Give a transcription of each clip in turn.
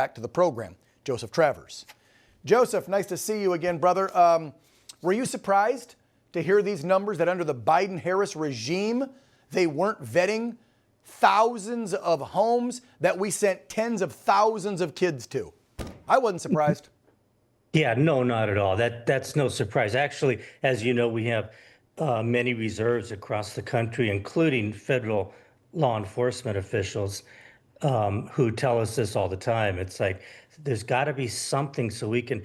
Back to the program, Joseph Travers. Joseph, nice to see you again, brother. Were you surprised to hear these numbers that under the Biden-Harris regime, they weren't vetting thousands of homes that we sent tens of thousands of kids to? I wasn't surprised. Yeah, no, not at all. That's no surprise. Actually, as you know, we have many reserves across the country, including federal law enforcement officials who tell us this all the time. It's like there's got to be something so we can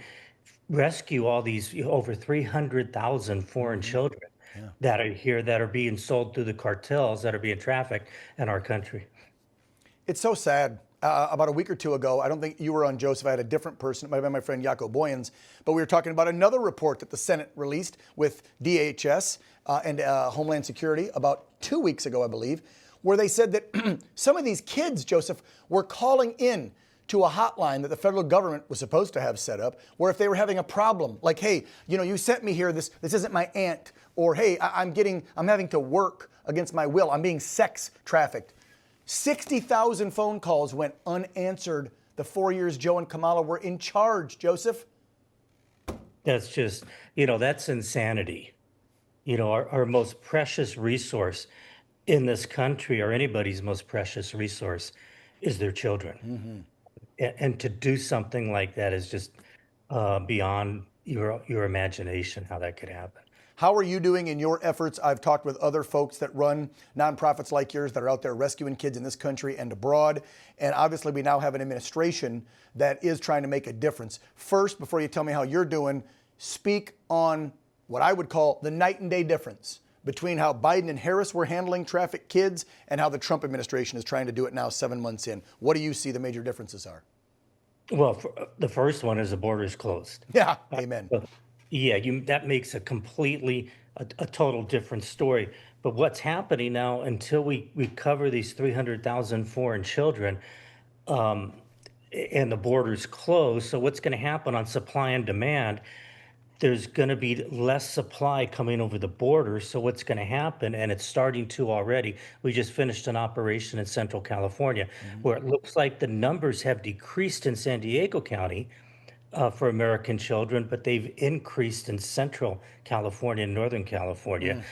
rescue all these over 300,000 foreign children that are here that are being sold through the cartels that are being trafficked in our country. It's so sad. About a week or two ago, I don't think you were on, Joseph. I had a different person. It might have been my friend Jaco Boyens. But we were talking about another report that the Senate released with DHS and Homeland Security about 2 weeks ago, I believe, where they said that some of these kids, Joseph, were calling in to a hotline that the federal government was supposed to have set up, where if they were having a problem, like, hey, you know, you sent me here, this isn't my aunt, or hey, I'm having to work against my will, I'm being sex trafficked. 60,000 phone calls went unanswered the 4 years Joe and Kamala were in charge, Joseph. That's just, that's insanity. Our most precious resource in this country, or anybody's most precious resource, is their children. And to do something like that is just beyond your imagination, how that could happen. How are you doing in your efforts? I've talked with other folks that run nonprofits like yours that are out there rescuing kids in this country and abroad. And obviously, we now have an administration that is trying to make a difference. First, before you tell me how you're doing, speak on what I would call the night and day difference between how Biden and Harris were handling trafficked kids and how the Trump administration is trying to do it now 7 months in. What do you see the major differences are? Well, the first one is the border's closed. Yeah, amen. Yeah, that makes a total different story. But what's happening now, until we cover these 300,000 foreign children, and the border's closed, so what's going to happen on supply and demand? There's going to be less supply coming over the border. So what's going to happen, and it's starting to already, we just finished an operation in Central California where it looks like the numbers have decreased in San Diego County for American children, but they've increased in Central California and Northern California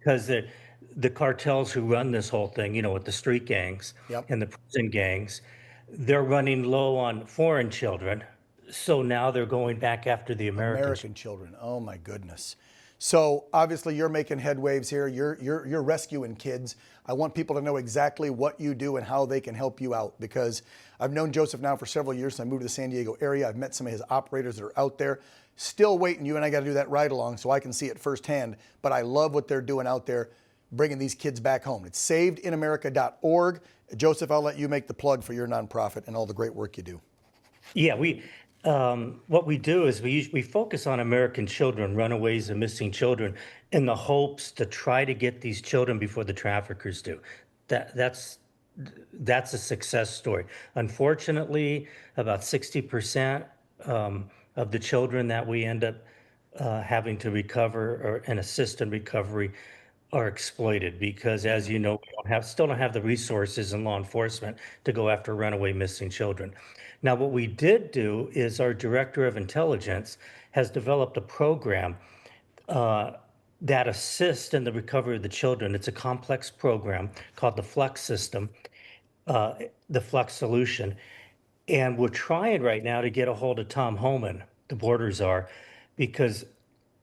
because the cartels who run this whole thing, with the street gangs and the prison gangs, they're running low on foreign children. So now they're going back after the American children. Oh my goodness. So obviously you're making headwaves here. You're rescuing kids. I want people to know exactly what you do and how they can help you out, because I've known Joseph now for several years since I moved to the San Diego area. I've met some of his operators that are out there. Still waiting. You and I got to do that ride along so I can see it firsthand. But I love what they're doing out there, bringing these kids back home. It's savedinamerica.org. Joseph, I'll let you make the plug for your nonprofit and all the great work you do. Yeah, what we do is we focus on American children, runaways and missing children, in the hopes to try to get these children before the traffickers do. That's a success story. Unfortunately, about 60% of the children that we end up having to recover and assist in recovery are exploited because, as you know, we still don't have the resources in law enforcement to go after runaway missing children. Now, what we did do is our director of intelligence has developed a program that assists in the recovery of the children. It's a complex program called the Flex system, the Flex solution. And we're trying right now to get a hold of Tom Homan, the border czar, because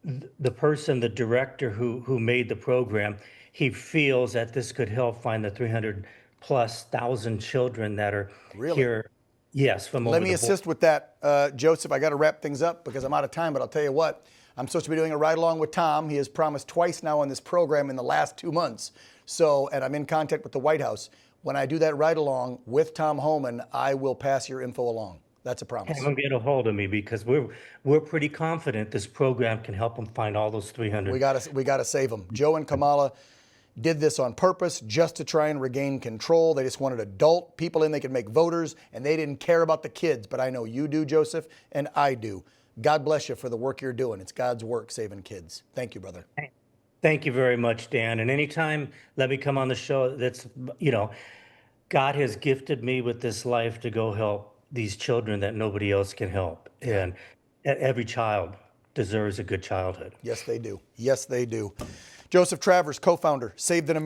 the director who made the program, he feels that this could help find the 300,000+ children that are here. Yes, from over the border. Let me assist with that, Joseph. I got to wrap things up because I'm out of time, but I'll tell you what, I'm supposed to be doing a ride along with Tom. He has promised twice now on this program in the last 2 months. And I'm in contact with the White House. When I do that ride along with Tom Homan, I will pass your info along. That's a promise. Have him get a hold of me because we're pretty confident this program can help them find all those 300. We gotta save them. Joe and Kamala did this on purpose just to try and regain control. They just wanted adult people in they could make voters, and they didn't care about the kids. But I know you do, Joseph, and I do. God bless you for the work you're doing. It's God's work saving kids. Thank you, brother. Thank you very much, Dan. And anytime, let me come on the show. God has gifted me with this life to go help these children that nobody else can help. And every child deserves a good childhood. Yes, they do. Yes, they do. Joseph Travers, co-founder, Saved an American.